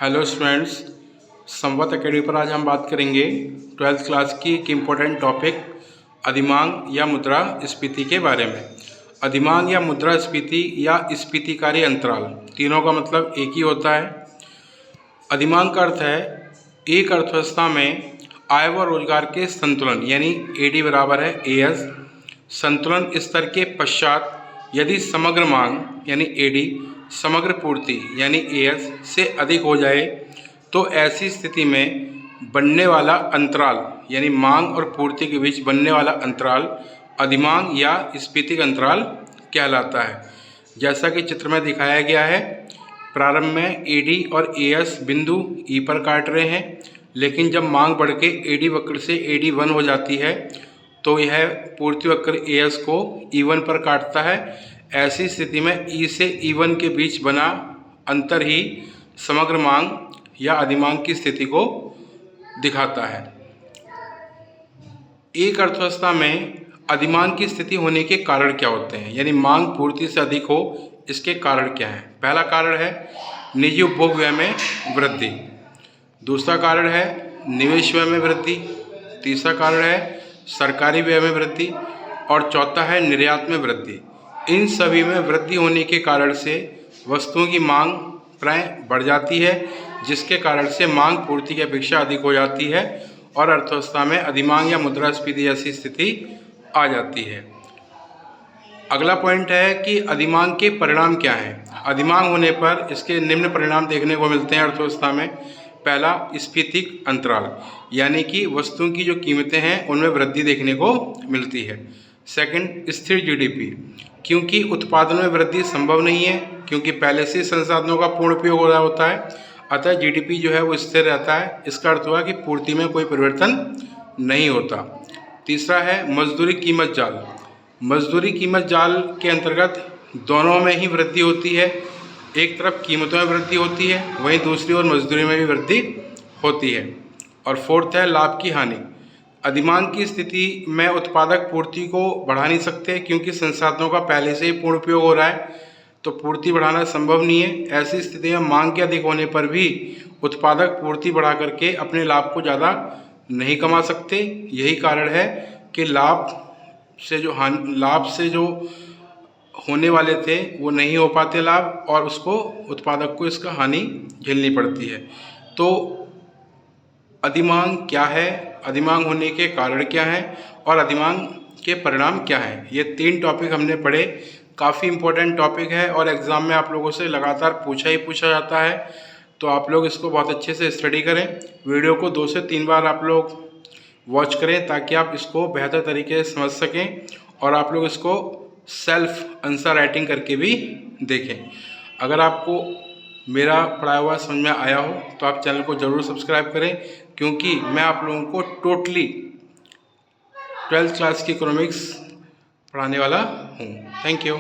Hello students, संवाद academy पर आज हम बात करेंगे 12th क्लास की एक इम्पोर्टेंट टॉपिक अधिमांग या मुद्रास्फीति के बारे में। अधिमांग या मुद्रास्फीति या स्फीतिकारी अंतराल, तीनों का मतलब एक ही होता है। अधिमांग का अर्थ है एक अर्थव्यवस्था में आय व रोजगार के संतुलन, यानी एडी बराबर है एएस। संतुलन स्तर के पश्चात यदि समग्र मांग यानी एडी समग्र पूर्ति यानी एएस से अधिक हो जाए तो ऐसी स्थिति में बनने वाला अंतराल यानी मांग और पूर्ति के बीच बनने वाला अंतराल अधिमांग या स्फीतिक अंतराल कहलाता है। जैसा कि चित्र में दिखाया गया है, प्रारंभ में एडी और एएस बिंदु ई पर काट रहे हैं, लेकिन जब मांग बढ़ के एडी वक्र से एडी 1 हो जाती है तो यह पूर्ति वक्र एएस को E1 पर काटता है। ऐसी स्थिति में ई से E1 के बीच बना अंतर ही समग्र मांग या अधिमांग की स्थिति को दिखाता है। एक अर्थव्यवस्था में अधिमांग की स्थिति होने के कारण क्या होते हैं, यानी मांग पूर्ति से अधिक हो, इसके कारण क्या है। पहला कारण है निजी उपभोग व्यय में वृद्धि, दूसरा कारण है निवेश व्यय में वृद्धि, तीसरा कारण है सरकारी व्यय में वृद्धि और चौथा है निर्यात में वृद्धि। इन सभी में वृद्धि होने के कारण से वस्तुओं की मांग प्राय बढ़ जाती है, जिसके कारण से मांग पूर्ति की अपेक्षा अधिक हो जाती है और अर्थव्यवस्था में अधिमांग या मुद्रास्फीति जैसी स्थिति आ जाती है। अगला पॉइंट है कि अधिमांग के परिणाम क्या हैं। अधिमांग होने पर इसके निम्न परिणाम देखने को मिलते हैं अर्थव्यवस्था में। पहला, स्फीतिक अंतराल, यानी कि वस्तुओं की जो कीमतें हैं उनमें वृद्धि देखने को मिलती है। सेकंड, स्थिर जीडीपी, क्योंकि उत्पादन में वृद्धि संभव नहीं है, क्योंकि पहले से संसाधनों का पूर्ण उपयोग हो रहा होता है, अतः जीडीपी जो है वो स्थिर रहता है। इसका अर्थ हुआ कि पूर्ति में कोई परिवर्तन नहीं होता। तीसरा है मजदूरी कीमत जाल। मजदूरी कीमत जाल के अंतर्गत दोनों में ही वृद्धि होती है। एक तरफ कीमतों में वृद्धि होती है, वहीं दूसरी ओर मजदूरी में भी वृद्धि होती है। और फोर्थ है लाभ की हानि। अधिमांग की स्थिति में उत्पादक पूर्ति को बढ़ा नहीं सकते, क्योंकि संसाधनों का पहले से ही पूर्ण उपयोग हो रहा है, तो पूर्ति बढ़ाना संभव नहीं है। ऐसी स्थिति में मांग के अधिक होने पर भी उत्पादक पूर्ति बढ़ा करके अपने लाभ को ज़्यादा नहीं कमा सकते। यही कारण है कि लाभ से जो होने वाले थे वो नहीं हो पाते लाभ, और उसको उत्पादक को इसका हानि झेलनी पड़ती है। तो अधिमांग क्या है, अधिमांग होने के कारण क्या हैं और अधिमांग के परिणाम क्या हैं, ये 3 टॉपिक हमने पढ़े। काफ़ी इम्पोर्टेंट टॉपिक है और एग्ज़ाम में आप लोगों से लगातार पूछा जाता है, तो आप लोग इसको बहुत अच्छे से स्टडी करें। वीडियो को 2 से 3 बार आप लोग वॉच करें ताकि आप इसको बेहतर तरीके से समझ सकें और आप लोग इसको सेल्फ आंसर राइटिंग करके भी देखें। अगर आपको मेरा पढ़ाया हुआ समझ में आया हो तो आप चैनल को ज़रूर सब्सक्राइब करें, क्योंकि मैं आप लोगों को टोटली 12th क्लास की इकोनॉमिक्स पढ़ाने वाला हूँ। Thank you.